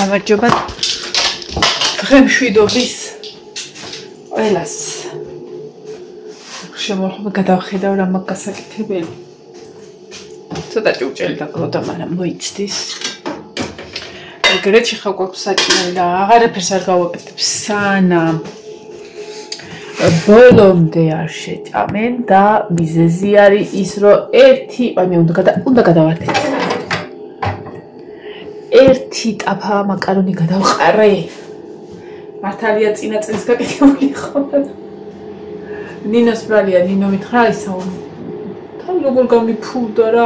გამარჯობა დღემშვიდობის ყველას შემოხმე გადავხედავ რა მაგ გასაკეთებელი ცოტა ჭურჭელი დაგროვდა მაგრამ მოიცდის ეგრეთ შეხა გვაქვს საჭმელი და აღარაფერს არ გავაკეთებ სანამ ბოლომდე არ შეჭამენ და მიზეზი არის ის რომ ერთი მე უნდა გადავართეთ ერთი ტაფა მაკარონი გადავყარე მართალია წინა წელს გაკეთებული ხოლმე ნინოს ბრალია ნინო მითხრა ისაო თან როგორ გამიფუდა რა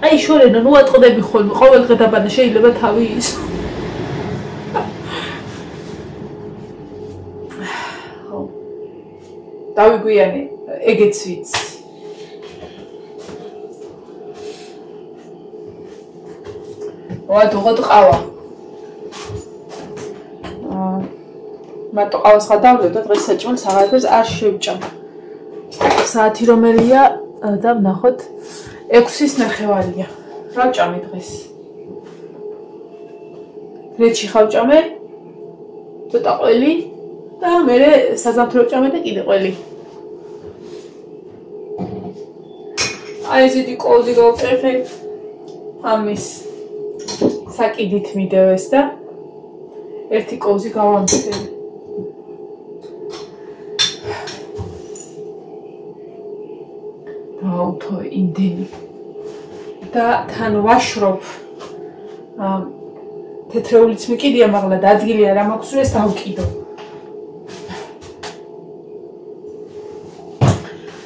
აი შორენა ნუ ატყდები ხოლმე ყოველ დღე დაბანა შეიძლება თავი ის დავიგვიანე ეგეც ვიცი ვადუღოთ ყავა მარტო ყავას გადავლებ და დღეს საჭმელს აღარაფერს არ შევჭამ საათი რომელია და ვნახოთ 6:09 რა ვჭამე დღეს რეჩი ხავჭამე ცოტა ყველი და მე საზამთრო ვჭამე და კიდე ყველი აი ესეთი კოზი გავწერე ამის საკიდით მიდევეს და ერთი კოზი გავამცდე აუთო იმდენი და თან ვაშრობ თეთრეულიც მიკიდია მაგრამ და ადგილი არ მაქვს რომ ეს დავკიდო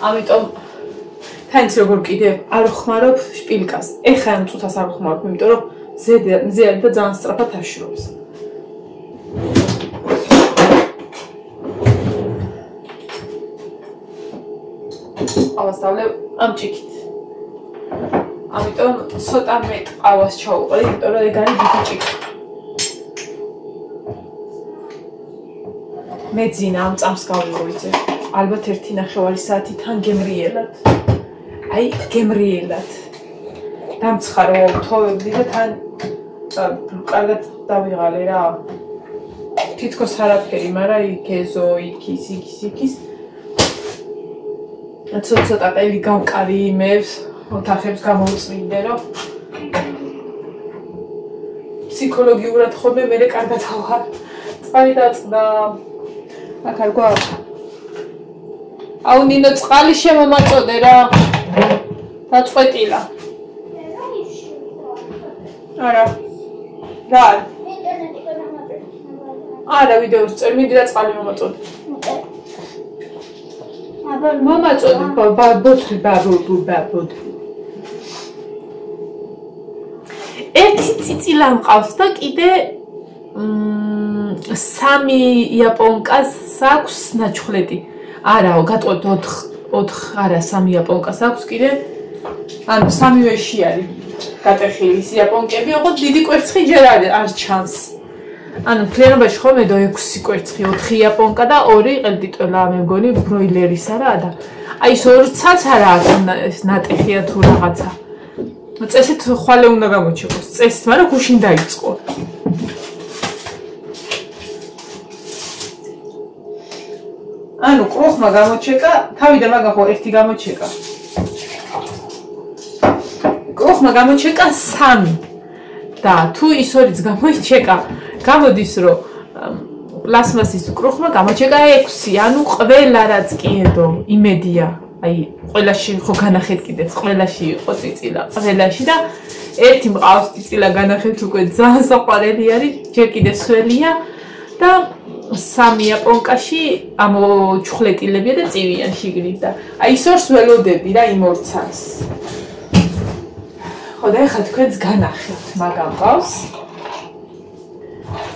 ამიტომ თანაც როგორ კიდე არ ხმარობ შპილკას ეხა ამ წუთას არ ხმარობ იმიტომ რომ მზე და ძალიან სწრაფად აშრობს ავასწავლებ ამ ჭიქით ამიტომ ცოტა მეტ ყავას ჩავუყრე იმიტომ რომ ეგ არის დიდი ჭიქი მეძინა ამ წამს გავიღოიძე ალბათ 1.5 საათი თან გემრიელად აი გემრიელად დამცხარო თოვებდი და თან კარგად დავიღალე რა თითქოს არაფერი მაგრამ იქ ის ცოტა ყელი გავკარი იმებს ოთახებს გამოვწმინდე რომ ფსიქოლოგიურად ხოლმე მე კარგად ავარ წყალი დაწყდა აქ არ გვაქვს აუ ნინო წყალი შემომაწოდე რა დაწყვეტილა არა რა არა ვიდეოს წერ მიდი და წყალი მომაწოდე Mama წოდი ბაბოთრი ერთი წიწილა მყავს და კიდე 3 იაპონკას აქვს ნაჩხლეტი არაო გატყობთ 4 არა 3 იაპონკას აქვს კიდე ანუ 3-ვეში არის გატეხილი ის იაპონკები ოღონდ დიდი კვერცხი ჯერ არ ჩანს ანუ ფლერობაში ხოლმე 6 კვერცხი 4 იაპონკა და 2 ყელტიტოლა მე მგონი ბროილერისა რა და აი ეს 2 ცაც არა ეს ნატეხია თუ რაღაცა წესით ხვალე უნდა გამოჩეკოს წესით მაგრამ გუშინ დაიწყო ანუ კროხმა გამოჩეკა თავიდან მაგა ხო ერთი გამოჩეკა კროხმა გამოჩეკა 3 და თუ ის 2-იც გამოიჩეკა გამოდის რომ პლასმასის კროხმა გამოჩეკა 6 ანუ ყველა რაც კი ედო იმედია აი ყველაში ხო განახეთ კიდეც ყველაში იყო წიწილა ყველაში და ერთი მყავს წიწილა განახეთ უკვე ძალიან საყვარელი არის ჯერ კიდე სველია და 3 იაპონკაში ამოჩხლეტილებია და წივიან შიგნით და აი ის ორს ველოდები რა იმ ორ ცას ხო და ეხლა თქვენს განახეთ მაგამ ყავს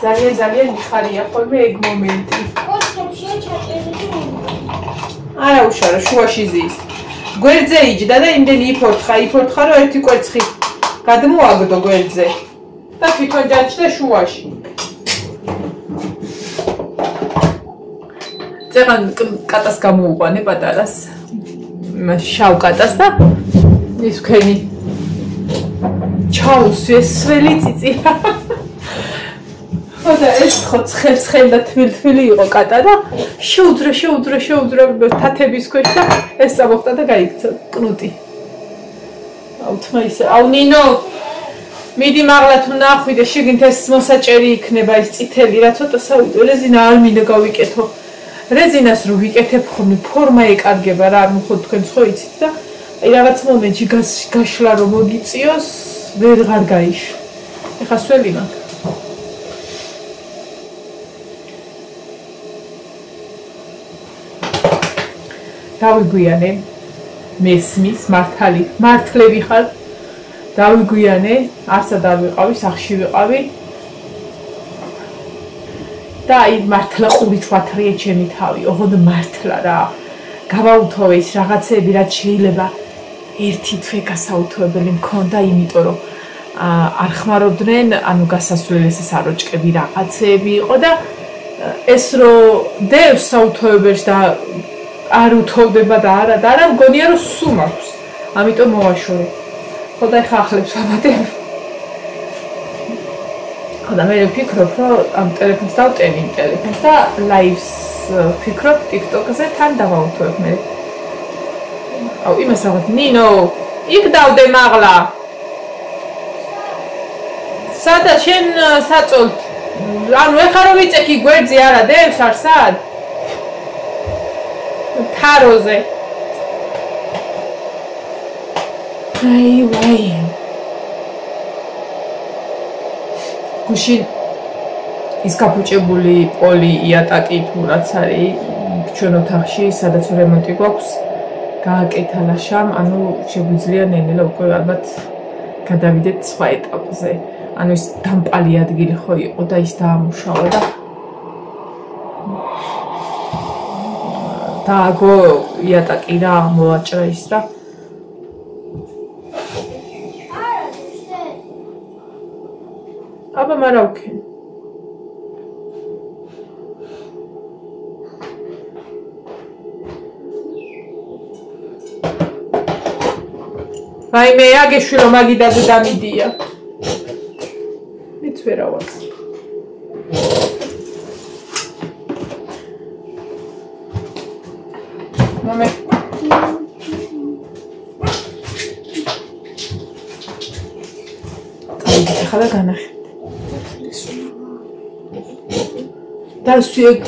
ძალიან მიხარია ხოლმე ეგ მომენტი. ოთხებშია ჩაჭერილი. არა უშარო შუაში ზის. გვერდზე იჯდა და იმდენი იფორთხა რომ ერთი კვერცხი გადმოაგდო გვერდზე. და თვითონ ჯაჭდა შუაში. წერან კატას გამოუყვანე პატარას. შავ კატას და ის ქენი ჩაუსვეს სველი წიწილა. ხოდა ეს ხო ცხელ და თბილ-თბილი იყო კატა და შეუძრა თათების ქვეშ და ეს წამოხდა და გაიქცა კნუტი. აუ თმა ისე, აუ ნინო მიდი მაღლა თუ ნახვი და შიგნით ეს მოსაჭერი იქნება ის წითელი რა ცოტა საუდი რეზინა არ მინდა გავიკეთო. რეზინას რო ვიკეთებ ხოლმე ფორმა ეკარგება რა არ მოხოთ თქვენ ხო იცით და აი რაღაც მომენტში გაშლა რომ მოგიწიოს ვეღარ გაიშვა. ეხა სველი მაქვს. დავიგვიანე მესმის მართლები ხარ დავიგვიანე არსად არ ვიყავი სახში ვიყავი და აი მართლა ყურით ვათრიე ჩემი თავი ოღონდ მართლა რა გავაუთოვე ის რაღაცები რაც შეიძლება ერთი თვე გასაუთოებელი მქონდა იმიტომ რომ არ ხმარობდნენ ანუ გასასვლელესის აროჭკები რაღაცები იყო და ეს რომ დევს საუთოებელს და არ უთოვდება და არა მგონია რომ სულ მაქვს ამიტომ მოვაშორე ხოდა ეხა ახლებს ვამატებ ხოდა მე ვფიქრობ რომ ამ ტელეფონს დავტენი იმ ტელეფონს და ლაივს ვფიქრობ TikTok-ზე თან დავაუთოვებ მე აუ იმას რაღაც ნინო იქ დავდე მაღლა სადა შენ საწოლთ ანუ ეხა რომ ვიწექი გვერდზე არა დევს არ სად თაროზე აი გუშინ ის გაფუჭებული პოლი იატაკი თუ რაც არის ჩვენ ოთახში სადაც რემონტი გვაქვს გააკეთა ლაშამ ანუ შეგვიძლია ნენელა უკვე ალბათ გადავიდეთ სხვა ეტაპზე ანუ ის დამპალი ადგილი ხო იყო და ის დაამუშავა და დააგო იატაკი რა მოვაჭრა ის და აბა მარა ვქენ რაიმე აგეშვილო მაგიდაზე დამიდია მეც ვერა ვარ მამე აი ხალა განახი და სუეგ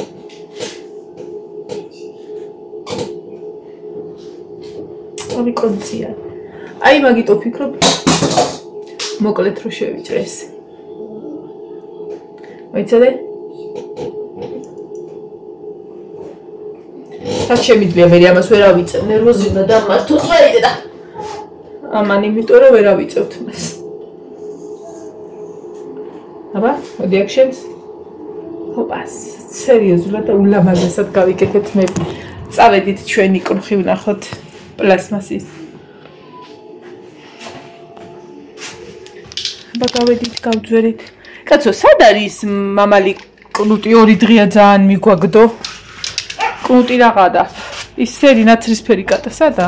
ამი კონცია აი მაგიტო ვფიქრობ მოკლედ რო შევიჭრე ეს მოიცადე რაც შემიძლია მე ამას ვერ ავიწევ ნერვოზინა და მართო ყვაიდე და ამან იმიტომ რომ ვერ ავიწევთ მას აბა მოდი აქ შენს ოპას სერიოზულად და ულამაზესად გავიკეთეთ მე წავედით ჩვენი კრუხი ვნახოთ პლასმასის აბა გავედით გავძვერით კაცო სად არის მამალი კნუტი ორი დღეა ძალიან მიგვაგდო კნუტი რაღაცა ის სერი ნაცრისფერი კატა სადა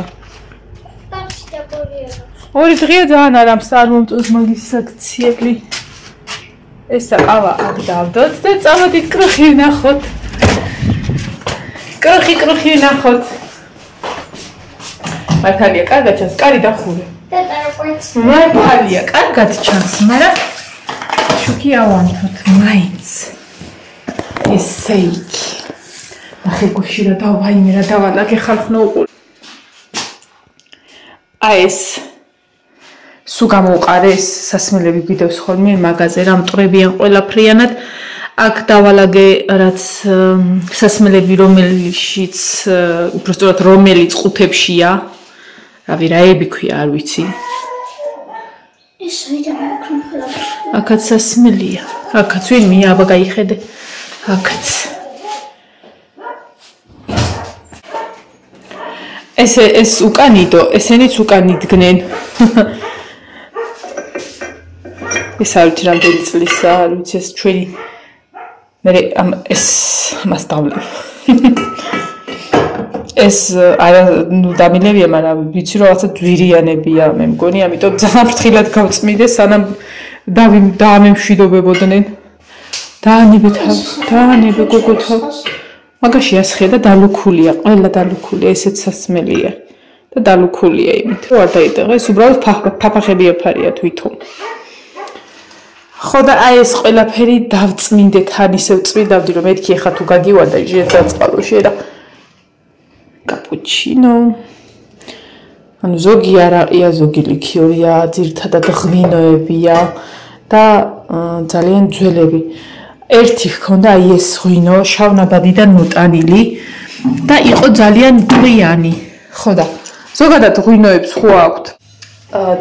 ორი დღეა ძალიან არამს არ მომწონს მაგის აქციები ეს აყავა აქ დავდოთ და წავედით კრუხი ვნახოთ კრუხი ვნახოთ მართალია კარგად ჩანს კარი დახურე მართალია კარგად ჩანს მაგრამ შუქი ავანთოთ მაინც ესე იგი ახე გუში რა დავაიმე რა დავალაგე ხალხნო უყური აი ეს სუ გამოვყარეს სასმელები ვიდეოს ხოლმე მაგაზე რა მტრებიან ყველაფრიანად აქ დავალაგე რაც სასმელები რომელშიც უბრალოდ რომელიც ყუთებშია რავი რაები ქვია არ ვიცი ეს აქაც სასმელია აქაც ვინმე აბა გაიხედე აქაც ეს უკანიდო ესენიც უკან იდგნენ ეს არ ვიცი რამდენი წლისა არ ვიცი ეს ჩვენი მე ეს მას დავლევ ეს არა ნუ დამილევია მაგრამ ვიცი რომ რაღაცა ძვირიანებია მე მგონი ამიტომ ძალიან ფრთხილად გავწმიდე სანამ დაამემშვიდობებოდნენ დაანებე გოგო თავს. მაგაში ასხია და დალუქულია, ყველა დალუქულია, ესეც სასმელია. და დალუქულია იმით, რომ არ დაიტეხა, ეს უბრალოდ ფაფახები აფარია თვითონ. ხო და აი ეს ყველაფერი დავწმინდეთ, ან ისევ წვიდავდი, რომ მეთქი ახლა თუ გაგივარდა ჟერძაწყალოში და კაპუჩინო. ანუ ზოგი არაყია, ზოგი ლიქიორია, ძირითადად ღვინოებია და ძალიან ძველები. ერთი ჰქონდა აი ეს ღვინო, შავნაბადიდან მოტანილი და იყო ძალიან ტყიანი. ხო და ზოგადად ღვინოებს ხო აქვთ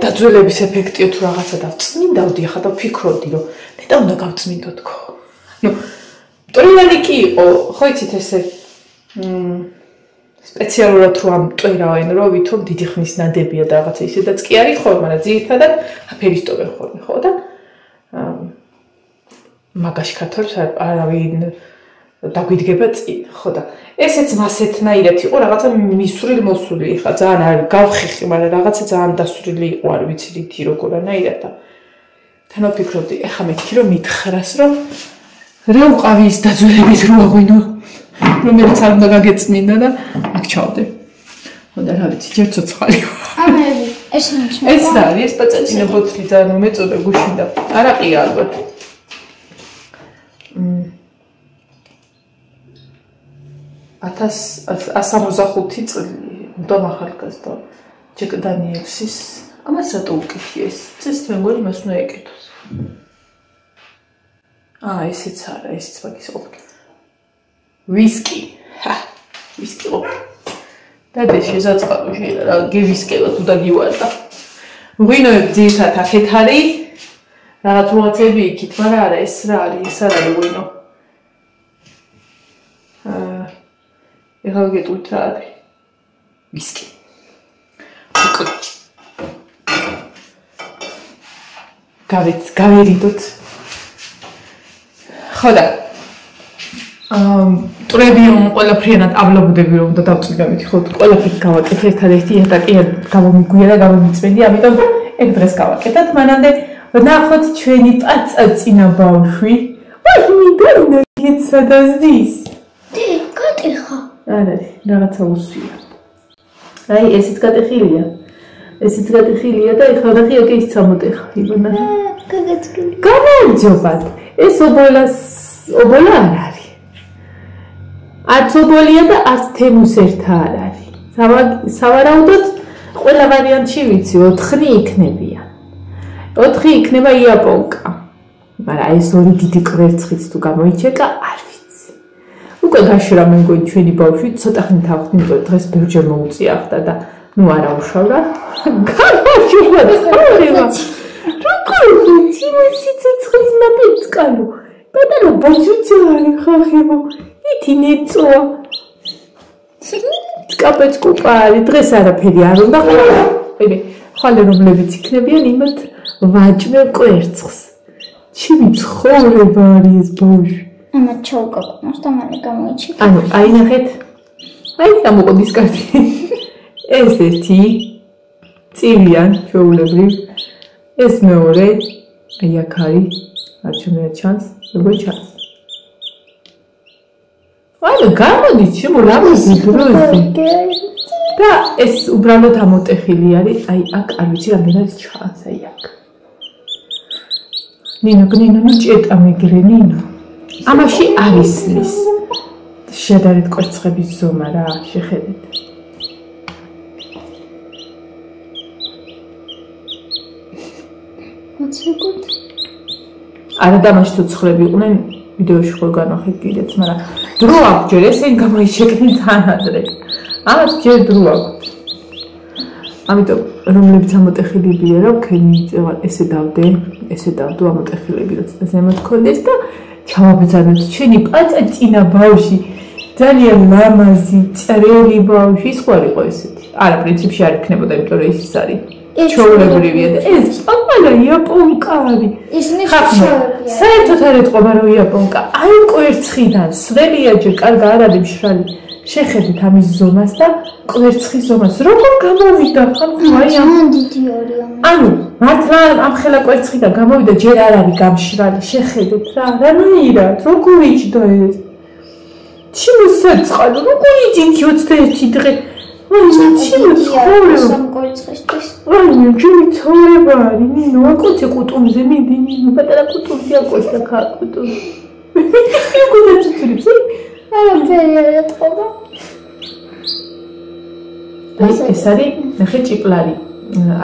დაძველების ეფექტიო თუ რაღაცა დავწმინდავდი, ახლა და ვფიქრობდი, რომ ნეტა უნდა გავწმინდო თქო. ნუ ტყიანი კი იყო, ხო იცით ესე სპეციალურად რო ამ ტყერავენ, რომ ვითომ დიდი ხნის ნადებია და რაღაცა ისედაც კი არის ხო, მაგრამ ძირითადად აფერისტობენ ხოლმე, ხო და მაგაში ქართველს არავინ დაგვიდგება წინ, ხო და ესეც მასეთნაირად იყო, რაღაცა მისვრილ მოსული ხა, ძალიან არ გავხეხი, მაგრამ რაღაცა ძალიან დასვრილი იყო, არ ვიცი რითი როგორანაირად და თანო ფიქრობდი, ეხა მეთქი რომ მითხრას, რომ რა უყავი ის დაძველების რო აღვინო, რომელიც არ უნდა გაგეწმინდა და აქ ჩავდე. ხო და რა ვიცი, ჯერ ცოცხალი ვარ. ამები, ეს ნიშნავს. ეს რა არის, ეს პაწაწინა ბოთლი ძალიან მომეწონა გუშინ და არაყია ალბათ. 1165 წელი უნდა ახალგაზრდა ჯეკ დანიელსის ამას რატო უკითხი ეს წეს მეგონი მას უნდა ეკეთოს ესეც არა ესეც მაგის ყოფილი ვისკი ვისკი და შეζაწყალოში რა გევისკება თუ დაგივარდა ღვინოები ძირითადად აქეთ არის რაღაც მოაცები იქით მაგრამ არა ეს რა არის ეს არ არის ღვინო ეხლა გეტყვით რა არის ვისკი გავერიდოთ ხო და ტრებიუმ ყველაფრიანად აბლაბუდები რომ უნდა დავწვიდავით ხო ყველაფერი გავაკეთე ერთადერთი ეტაპი გამომიგვია და გამომიწვედი ამიტომ ეგ დღეს გავაკეთოთ მანამდე ვნახოთ ჩვენი პაწაწინა ბავშვი აი მინდა გეცადაზდის გატეხა არ არის რაღაცა უსვია აი ესეც გატეხილია და ეხლა ნახე აქ ის წამოტეხა იბანა გაგაწყილი გამარჯობათ ეს ობოლა არ არის არც ობოლია და არც თემუს ერთა არ არის სავარაუდოდ ყველა ვარიანტში ვიცი 4 იქნებიან 4 იქნება იაპონკა მაგრამ ეს ორი დიდი კვერცხიც თუ გამოიჩეკა არ ვიცი უკვე გაშრა მეგონი ჩვენი ბავშვი ცოტა ხნით ავხდი იმიტომ დღეს ბევრჯერ მოუწიახდა და ნუ არა უშავდა გამარჯობა როგორ ვიცი სიცოცხლის ნაპერწკალო პატარა ბაჟუჩარი ხახებო ითი ნეწოა სკაპეცკუპარი დღეს არაფერი არ უნდა ხალე ხალე რომლებიც იქნებიან იმათ ვაჭმე კვერცხს ჩემი ცხოვრება არის ეს ბავშვი ამათ ჩაუკაკუნოს და მალე გამოიჩეკა ანუ აი ნახეთ აი გამოყოდის კარტი ეს ერთი წივიან ჩვეულებრივ ეს მეორე აი აქ არის აჩვენე ჩანს როგორ ჩანს ანუ გამოდი ჩემო რამოდი დროზე და ეს უბრალოდ ამოტეხილი არის აი აქ არ ვიცი რამდენად ჩანს აი აქ ნინო ჭეტა მეგრე ნინო ამაში არის ის შედარებით კვერცხების ზომა რა შეხედეთ მოცეგოთ არა დამაში ცოცხლები იყვნენ ვიდეოში ხო განახეთ კიდეც მაგრამ დრო აქვს ჯერ ესენ გამოიჩეკნენ თან ადრე ამას ჯერ დრო აქვს ამიტომ რომლებიც ამოტეხილებია რა ვქენი ესე დავდო ამოტეხილები როცა ზემოთ ქონდეს და ჩავაბრძანოთ ჩვენი პაწაწინა ბავშვი ძალიან ლამაზი წერილი ბავშვი სხვა იყო ესეთი არა პრინციპში არ იქნებოდა იმიტომ რომ ის არის ჩაურებრივია და ეს პაპალა იაპონკა არის ის ნიშნავია საერთოდ არ ეთყობა რომ იაპონკა აი კვერცხიდან სველია ჯერ კარგა არ არის მშრალი შეხედეთ ამის ზომას და კვერცხის ზომას. როგორ გამოვიდა ხალხი? აი ამ დიდი ორია. ანუ მართლა ამ ხელა კვერცხიდან გამოვიდა ჯერ არ არის გამშრალი. შეხედეთ რა, რანაირად, როგორ იჯდა ეს? ჩიმოსაწყალო, როგორ იჯინქი 21 დღე? აი, ჩიმოსხოლო. სამკვერცხისთვის. აი, ჯერი ცხოვრება არის, ნინო, აკოცე კუტუმზე მიდი, ნინო, პატარა კუტუმზე აკოცე ხა კუტუმზე. გუნდებს არაფერი არ ეთქობა. ეს არის, ნახე ჭიპლარი.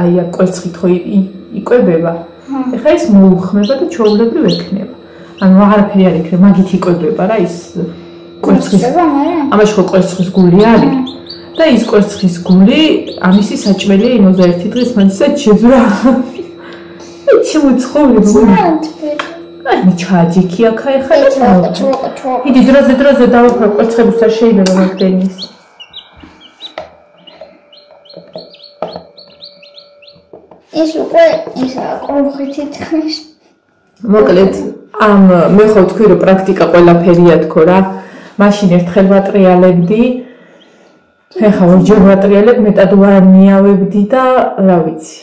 აი, კვერცხით ხო იკვებება. ეხლა ის მოუხმება და ჩვეულებრივ ექნება. ანუ აღარაფერი არ იქნება, მაგით იკვებება რა ის კვერცხის. ამაში ხო კვერცხის გული არის. და ის კვერცხის გული ამისი საჭმელია 21 დღის მანძილზე შეძრა. ეცი მოცხოვრება. აი ჩაჯიქი აქა ეხლა და იგი დროზე დავაფრო კვერცხებს არ შეიძლება მაგდენის. ეს უკვე ისა ყრუხითი თხრის. მოკლედ ამ მე ხო თქვი რომ პრაქტიკა ყველაფერია თქო რა. მაშინ ერთხელ ვატრიალებდი. ეხლა ორჯერ ვატრიალებ, მეტად ვარ მიავებდი და რა ვიცი.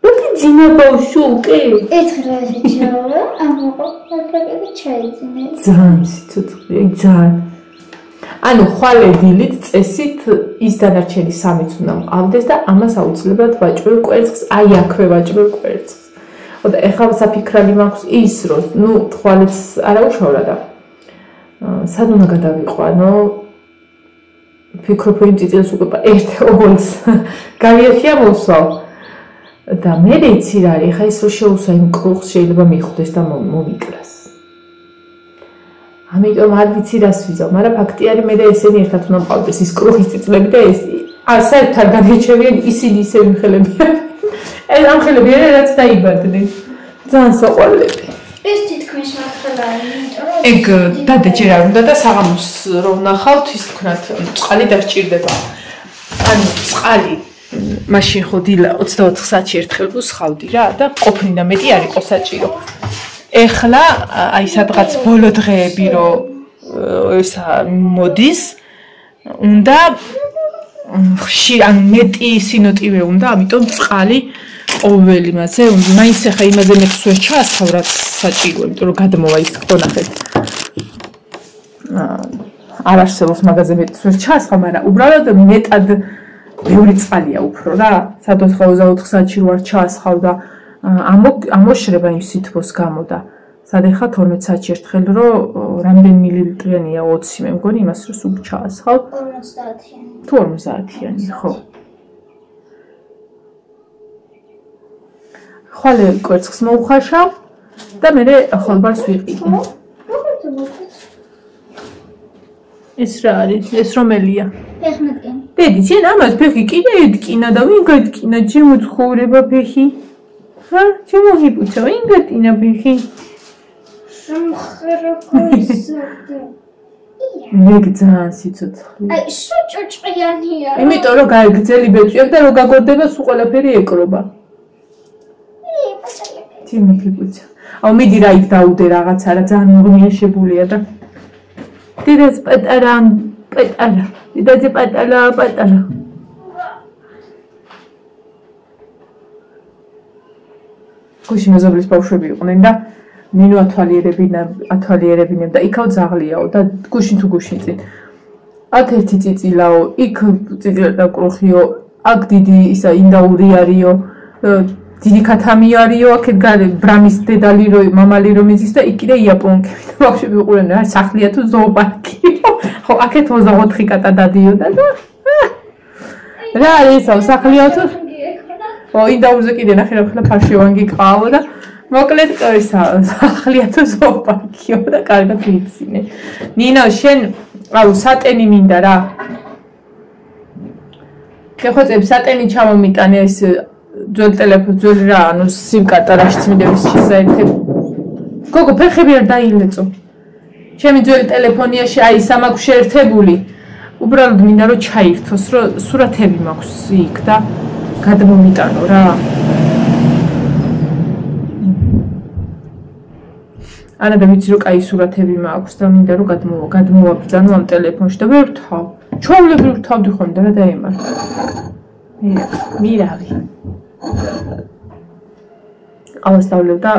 მოდი ძინა ბავშვი უკვე. ერთხელ შეჭრა, ამაყო და ჩაიძინე. ძალიან სიცოცხლე, ძალიან. ანუ ხვალე დილით წესით ის დანარჩენი 3-იც უნდა მყავდეს და ამას აუცილებლად ვაჭრევ კვერცხს, აი აქვე ვაჭრევ კვერცხს. და ეხლა საფიქრალი მაქვს ის რომ ნუ ხვალეც არა უშავლა და სად უნდა გადავიყვანო ფიქრობ იმ წიწილს უკვე ერთ ობოლს გავიახია მოსვალ და მე რეცი რა არის ხა ის რო შეუსვა იმ კრუხს შეიძლება მიხვდეს და მომიკრას ამიტომ არ ვიცი რას ვიზავ მაგრამ ფაქტი არის მე და ესენი ერთად უნდა მყავდეს ის კრუხის წიწლები და ეს საერთოდ არ გადაიჩევიან ისინი ისე მხელებიან ეს ამ ხელები რაც დაიბადნენ ძალიან საყვარლები ეს თითქმის მართლა არის ეგ დადე ჯერ არ უნდა და საღამოს რო ვნახავთ ის თქვათ წყალი დასჭირდება ანუ წყალი მაშინ ხო დილა 24 საათში ერთხელ ვუსხავდი რა და ყოფნიდა მეტი არ იყო საჭირო ეხლა აი სადღაც ბოლო დღეები რო ესა მოდის უნდა ან მეტი სინოტივე უნდა ამიტომ წყალი ყოველი მასე მაინც ახლა იმაზე მეცვეს ჩაასხავ რაც საჭიროა იმიტომ რომ გადმოვა ის ხონახეთ არ არსებობს მაგაზე მეცვეს ჩაასხავ მაგრამ უბრალოდ მეტად ბევრი წყალია უფრო რა სადღაც 24 საათში რო არ ჩაასხავ და ამოშრება იმ სითბოს გამო და სად ახლა 12 საათში ერთხელ რო რამდენი მილilitrიანია 20 მე მგონი იმას რო სულ ჩაასხავ 50-იანი თუ 50-იანი ხო ხვალე კვერცხს მოუხაშავ და მე ხოლბარს ვიყიდე. ეს რა არის? ეს რომელია? ფეხმეტკენი. დედი, შენ ამას ფეხი კიდე ეთკინა და ვინ გეთკინა ჩემო ცხოვრება ფეხი? ხა, ჩემო ჰიპუცა, ვინ გეთკინა ფეხი? სამხერო კოისადე. მე ძალიან სიცოცხლე. აი, სუჭუჭყიანია. იმიტომ რომ გაიგრძელი ბეწვი აქვს და რო გაგორდება სულ ყველაფერი ეკრობა. თიმი ფიფუცა. აუ მიდი რა იქ დაუდე რაღაცა რა ძალიან მურმიაშებულია და დიდაც პატარა დიდაც პატარა გუშინ მეზობლის ბავშვები იყვნენ და ნინო ათვალიერებინებ და იქაო ძაღლიაო და გუშინ თუ გუშინ წინ აქ ერთი წიწილაო იქ წიწილა და კრუხიო აქ დიდი ისა ინდაური არისო დიდი ქათამი არისო აქეთ გარე ბრამის დედალი რო მამალი რომ იზის და იქ კიდე იაპონკები და ბავშვები უყურენ რა სახლია თუ ზოოპარკი ხო აქეთ 24 კატა დადიოდა და რა არის სახლია თუ ო ინდაურზე კიდე ნახე რა ხლა ფარშევანგი ყავო და მოკლედ სახლია თუ ზოოპარკიო და კარგად ვიცინე ნინო შენ აუ სატენი მინდა რა ხეხოწებ სატენი ჩამომიტანე ეს ძველ ტელეფონს ძველ რა ანუ სიმკარტა რაშიც მიდების შესაერთებ გოგო ფეხები არ დაილეწო ჩემი ძველი ტელეფონიაში აი სამაქვს შეერთებული უბრალოდ მინდა რომ ჩაირთოს რომ სურათები მაქვს იქ და გადმომიტანო რა არა და ვიცი რომ კაი სურათები მაქვს და მინდა რომ გადმოვაბრძანო ამ ტელეფონში და ვერ ვთავ. ჩვეულებრივ ვთავდი ხოლმე და დაემართა. მირავი. ავასწავლებ და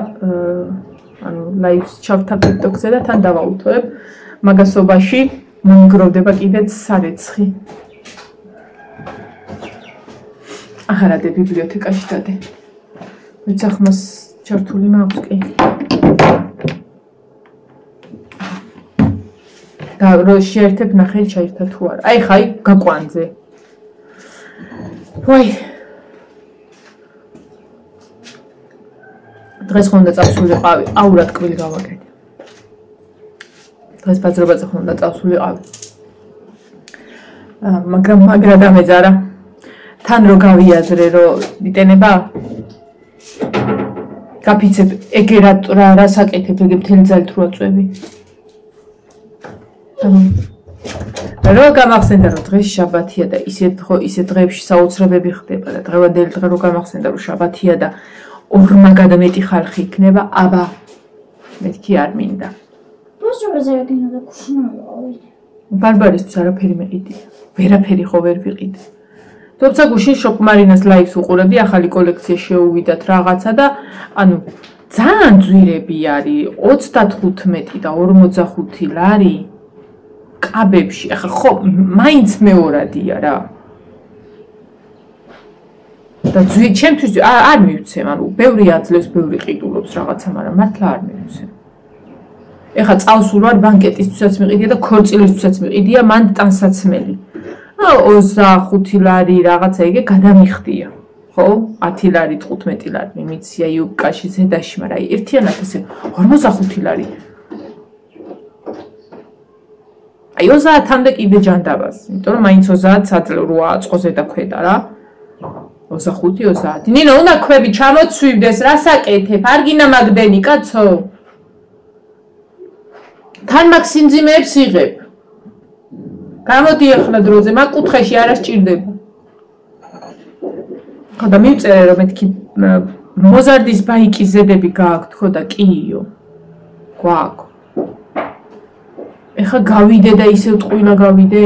ანუ ლაივს ჩავთავ TikTok-ზე და თან დავაუთოებ. მაგასობაში მომგროვდება კიდეც სარეცხი. ახალადე ბიბლიოთეკაში დადე. ვიცახმას ჩართული მაქვს კი. და რო შეერთებ ნახე ჩაირთა თუ არა. აი ხაი გაკვანძე. ვაი. დღეს ხონდა წავსულიყავი, აურად კვილი გავაკეთე. დღეს ბაზრობაზე ხონდა წავსულიყავი. მაგრამ მაგრა დამეძარა. თან რო გავიაზრე რომ იტენება გაფიცებ ეგერად რა საკეთებ ეგ მთელი ძალით რო აწვევი. რო გამახსენდა რომ დღეს შაბათია და ისეთ დღეებში საოცრებები ხდება და დღევანდელი დღე რო გამახსენდა რომ შაბათია და ორმაგად მეტი ხალხი იქნება, აბა მეთქი არ მინდა. ბაზრობაზე გინდა გუშინავი. ბარბარისთვის არაფერი მეყიდია. ვერაფერი ხო ვერ ვიყიდე. თუმცა გუშინ შოპმარინას ლაივს უყურებდი, ახალი კოლექცია შეუვიდათ რაღაცა და ანუ ძალიან ძვირები არის 35 და 45 ლარი კაბებში. ახლა ხო მაინც მეორადია რა. და ჩემთვის არ მივცემ, ანუ ბევრი აძლევს, ბევრი ყიდულობს რაღაცა, მაგრამ მართლა არ მივცემ. ეხლა წავსულ ვარ ბანკეტისთვისაც მიყიდია და ქორწილისთვისაც მიყიდია, მან ტანსაცმელი. 25 ლარი რაღაცა იგე გადამიხდია. ხო? 10 ლარი, 15 ლარი მიმიცია იუკაში ზედაში, მაგრამ ერთიანად ესე 45 ლარი. აი 30-მდე კიდე ჯანდაბას, იმიტომ რომ მაინც 30 საძლევ 8 აწყოზე და ქვედა რა. 25-30. ნინო, უნდა ქვები ჩამოცვივდეს, რა საკეთებ? არ გინა მაგდენი, კაცო. თან მაგ სიმძიმეებს იღებ. გამოდი ახლა დროზე, მაგ კუთხეში არა სჭირდება. ხო და მივწერე რომ მეთქი მოზარდის ბაიკის ზედები გააქვთ, ხო და კიო. გვაქვს. ეხლა გავიდე და ისევ ტყუილა გავიდე.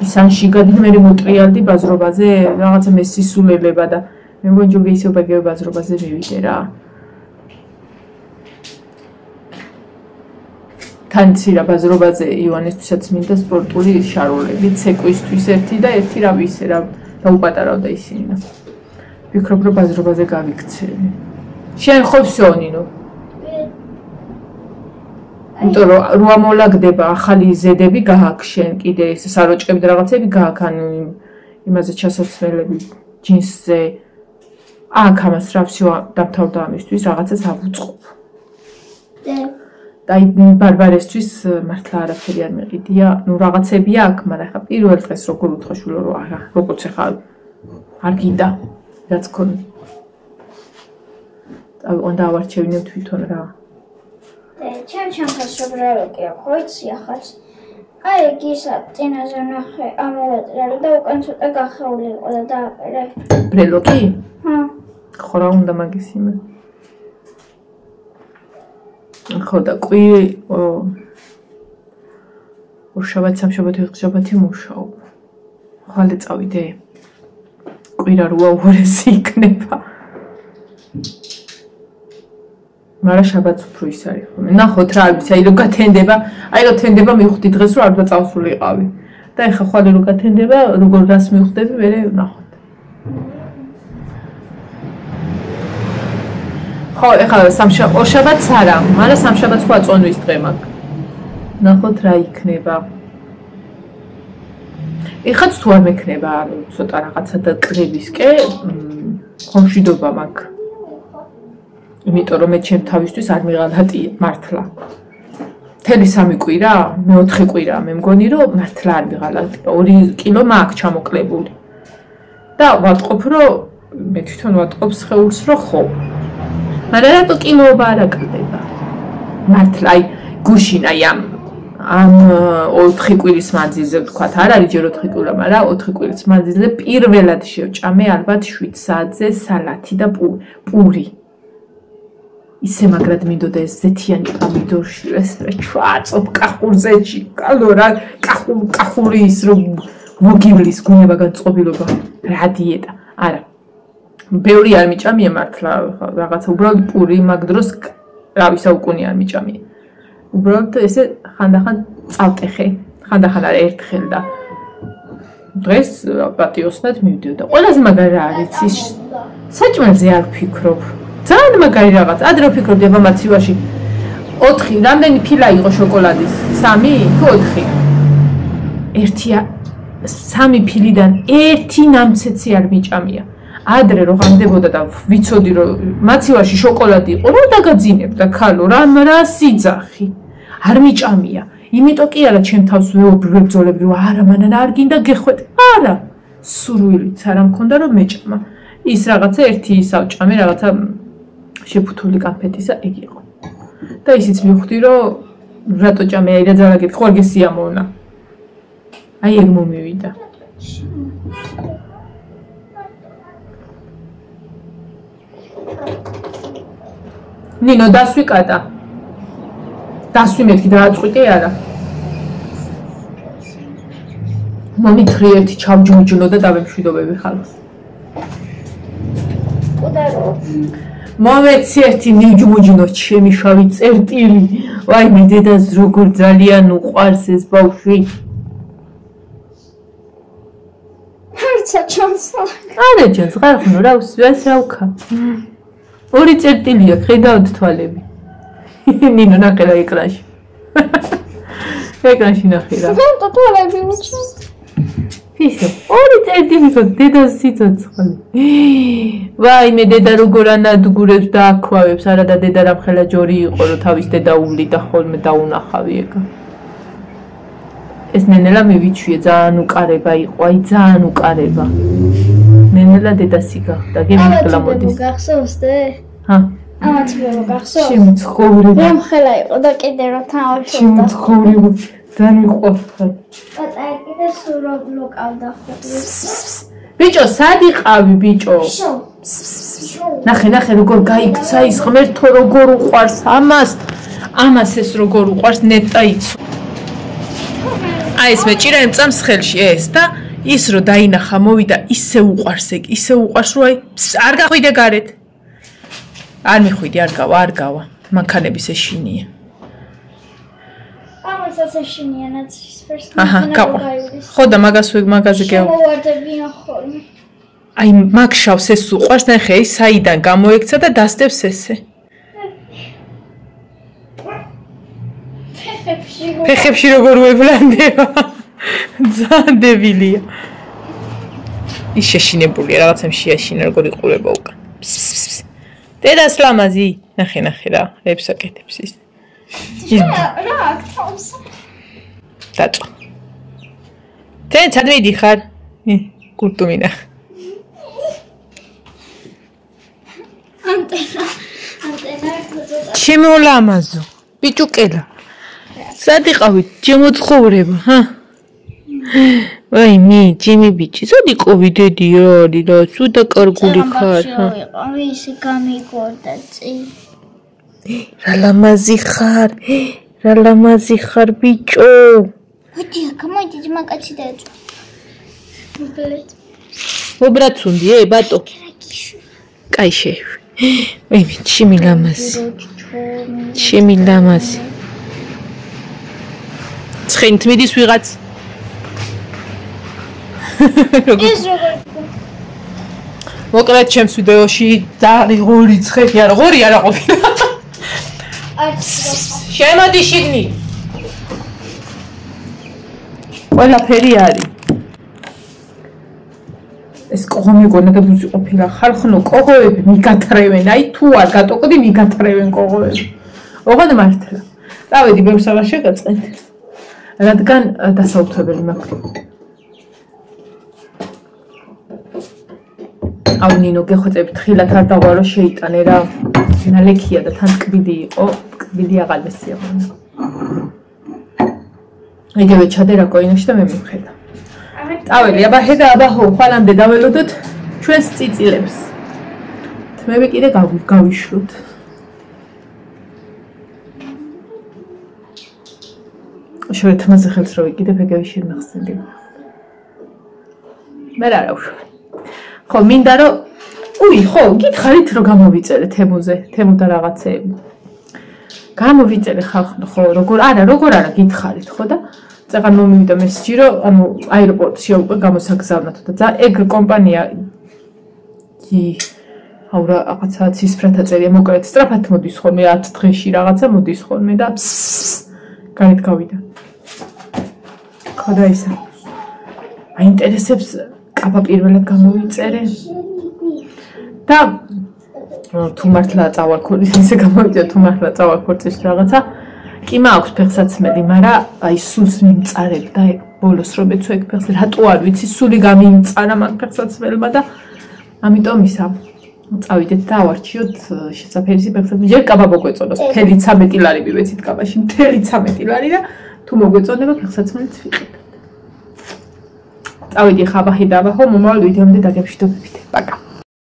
ისანში გადიდე მე მოტრიალდი ბაზრობაზე, რაღაცა მე სისულელება და მე მგონი ისევ ბაგები ბაზრობაზე მივიდე რა. თანცირა ბაზრობაზე ივანესთვისაც მინდა სპორტული შარულები, ცეკვისთვის ერთი და ერთი რა ვისე რა დაუპატარავდა ისინი და ვფიქრობ რომ ბაზრობაზე გავიქცე. შენ ხო ვსონინო? იმიტომ რომ რო ამოლაგდება ახალი ზედები გააქვს შენ კიდე ეს საროჭკები და რაღაცები გააქვს ანუ იმაზე ჩასაცმელები ჯინსზე აქ ამას რა всё დამთავრდა ამისთვის რაღაცას ავუწყობ. და ბარბარესთვის მართლა არაფერი არ მეყიდია. ნუ რაღაცებია აქ, მაგრამ ხა პირველ დღეს როგორ უთხაშვილო რომ არა, როგორც ხა არ გინდა რაც ქონდა. უნდა ავარჩევინე თვითონ რა. ჩემს შებრალოკია, ხო იცი ახაც. აი ეგ ისა წინაზე ნახე ამოვაწერე და უკან ცოტა გახეული იყო და დააყერე. ბრელოკი? ხო რა უნდა მაგის იმე. ხო და კვირი შაბათ სამშაბათი ხუთშაბათი მუშაობ. ხვალე წავიდე. კვირა 8 უორესი იქნება. მაგრამ შაბათს უფრო ის არის ხოლმე. ნახოთ რა არის, აი რო გათენდება, აი რო თენდება მივხვდი დღეს რომ არ დაწავსულიყავი. და ეხა ხვალე რო გათენდება, როგორ გას მივხვდები, მე ნახოთ. ხო, ეხლა შაბათს არა, მაგრამ სამშაბათს ხო აწონვის დღე მაქვს. ნახოთ რა იქნება. ეხაც თუ არ მექნება, ანუ ცოტა რაღაცა და კლებისკე, ხომშვიდობა მაქვს. იმიტომ რომ მე ჩემ თავისთვის არ მიღალატია მართლა. მთელი 3 კვირა, მე 4 კვირა მე მგონი რომ მართლა არ მიღალატია. 2 კილო მაქვს ჩამოკლებული. და ვატყობ რომ მე თვითონ ვატყობ სხეულს რომ ხო. მაგრამ რატო კილოობა არ აკრდება? მართლა აი გუშინ აი ამ 4 კვირის მანძილზე ვთქვათ, არ არის ჯერ 4 კვირა, მაგრამ 4 კვირის მანძილზე პირველად შევჭამე ალბათ 7 საათზე სალათი და პური. ისე მაგრად მინდოდა ეს ზეთიანი პომიდორში ეს რა ჩვაწობ კახურზეში კალორა კახური ის რომ მოგივლის გუნება განწყობილობა რა დიეტა არა ბევრი არ მიჭამია მართლა რაღაცა უბრალოდ პური მაგ დროს რა ვისაუკუნე არ მიჭამია უბრალოდ ესე ხანდახან წავტეხე ხანდახან არ ერთხელ და დღეს პატიოსნად მივდიოდა ყველაზე მაგარი რა არის ის საჭმელზე არ ვფიქრობ ძალიან მაგარი რაღაც ადრე ვფიქრობდი აბა მაცივაში 4 რამდენი ფილა იყო შოკოლადის 3 თუ 4 ერთია 3 ფილიდან ერთი ნამცეცი არ მიჭამია ადრე რო ღამდებოდა და ვიცოდი რომ მაცივაში შოკოლადი იყო რა დაგაძინებდა ქალო რა სიძახი არ მიჭამია იმიტომ კი არა ჩემ თავს ვებრძოლები რომ არა მანანა არ გინდა გეხვედი არა სურვილიც არ მქონდა რომ მეჭამა ის რაღაცა ერთი სავჭამი რაღაცა შეფუთული კანფეტისა ეგ იყო და ისიც მივხვდი რომ რატო ჭამე აი რა ძალაგეთ ხო არ გესიამოვნა აი ეგ მომივიდა ნინო დასვი კატა დასვი მეთქი დააწყვიტე არა მომითრი ერთი ჩავჯუჯუნო და დავემშვიდობები ხალხს მომეცი ერთი ნიჯმუჯნო ჩემი შავი წერტილი ვაი მე დედას როგორ ძალიან უყვარს ეს ბავშვი არცა ჩანსა არა ჩანს ხარხნო რა უსვას რა უკა ორი წერტილია ხედავთ თვალები ნინო ნახე რა ეკრანში ეკრანში ნახე რა და თვალები მიჩნს ისე ორი წერტილი ხო დედას სიცოცხლე ვაი მე დედა როგორ ანადგურებს და აქვავებს არა და დედა რამხელა ჯორი იყო რომ თავის დედა უვლიდა ხოლმე დაუნახავი ეგა ეს ნენელა მივიჩვიე ძალიან უკარება იყო აი ძალიან უკარება ნენელა დედასი გახდა გემიხლა მოდის გახსოვს დე ჰა ამათ მე გახსოვს შემცხოვრება რამხელა იყო და კიდე რომ თამაშობდა შემცხოვრება დამიყვარხარ და კიდე სურო ლოკავდა ხო ბიჭო სად იყავი ბიჭო ნახე როგორ გაიქცა ის ღმერთო როგორ უყვარს ამას ეს როგორ უყვარს ნეტა იცო აი ეს მე ჭირა ემწამს ხელში ეს და ის რო დაინახა მოვიდა ისე უყვარს ეგ ისე უყვარს რომ აი არ გახვიდე გარეთ არ მიხვიდი არ გავა მანქანების ეშინია ამასაც ეშინიანაც ის აჰა გაყვა ხო და მაგაზე გეო მოვარდებიან ხოლმე აი მაგ შავს ეს უყვარს და ხე ის საიდან გამოექცა და დასდევს ესე ფეხებში როგორ უებლანდება ძალიან დებილია ის შეშინებულია რაღაცამ შეაშინა როგორ იყურება უკან დედას ლამაზი ნახე რა რებს აკეთებს ის რა აქტავს დაწვა თენ სად მიდიხარ კურტუმინა ანტენა შემოლამაზო ბიჭუკელა სად იყავით შემოცხოვრება ჰა ვაი მე ჩემი ბიჭი სად იყავი დედი რა სუდა კარგული ხარ ჰა ისე გამიგორდა წი რა ლამაზი ხარ ბიჭო მოდი გამოიდი მაგაცი დაეწვა მობრაცუნდი ბატო კაი შეხვი ვაი მე ჩემი ლამაზი ცხენით მიდის ვიღაც ეს როგორ მოკლედ ჩემს ვიდეოში ძალი ღორი ცხენი არა ღორი არა ყოფილა შემოდი შიგნით ყველაფერი არის ეს კოღო მეგონა და ბუზი ყოფილა ხალხნო კოღოები მიგათრევენ აი თუ არ გატოყდი მიგათრევენ კოღოები ოღონდ მართლა წავედი ბევრს აღარ შეგაწყენთ რადგან დასაუთხებელი მაქვს აუ ნინო გეხვეწებით ხილად არ დავარო შეიტანე რა ნალექია და თან კბილი იყო კბილი აღარ მესიამონა იგივე ჩადე რა კოინაში და მე მივხედა წავედი აბა ხედა აბა ხო ხვალამდე დაველოდოთ ჩვენს წიწილებს თმები კიდე გავიშლოთ შორე თმაზე ხელს რო ვიკიდებ ეგევი შემახსენდი. მე რა ვშ. ხო, მინდა რომ ხო, გითხარით რომ გამოვიწერე თემუდა რაღაცეები. გამოვიწერე ხალხო, ხო, როგორ არა გითხარით, ხო და წეგან მომივიდა მესიჯი რომ ანუ აეროპორტში უკვე გამოსაგზავნათ და ეგ კომპანია აუ რაღაცა ცისფრათა წერია მოკლედ სწრაფად მოდის ხოლმე 10 დღეში რაღაცა მოდის ხოლმე და გარეთ გავიდა. ხო და ისა. აინტერესებს კაბა პირველად გამოვიწერე. და თუ მართლა წავალქორდი ისე გამოვიდა თუ მართლა წავალქორდის რაღაცა კი მაქვს ფეხსაცმელი, მაგრამ აი სულს მიმწარებ და ეგ ბოლოს რომ ეცვა ეგ ფეხს რატო არ ვიცი სული გამიმწარა მაგ ფეხსაცმელმა და ამიტომ ისა წავიდეთ და ავარჩიოთ შესაფერისი ფეხსაცმელი. ჯერ კაბა მოგვეწონოს მთელი 13 ლარი მივეცით კაბაში მთელი 13 ლარი და თუ მოგვეწონება ფეხსაცმელიც ვიყიდეთ. წავიდი ხაბაჰი და ხო მომავალ ვიდეომდე დაგებშდობებით. პაკა.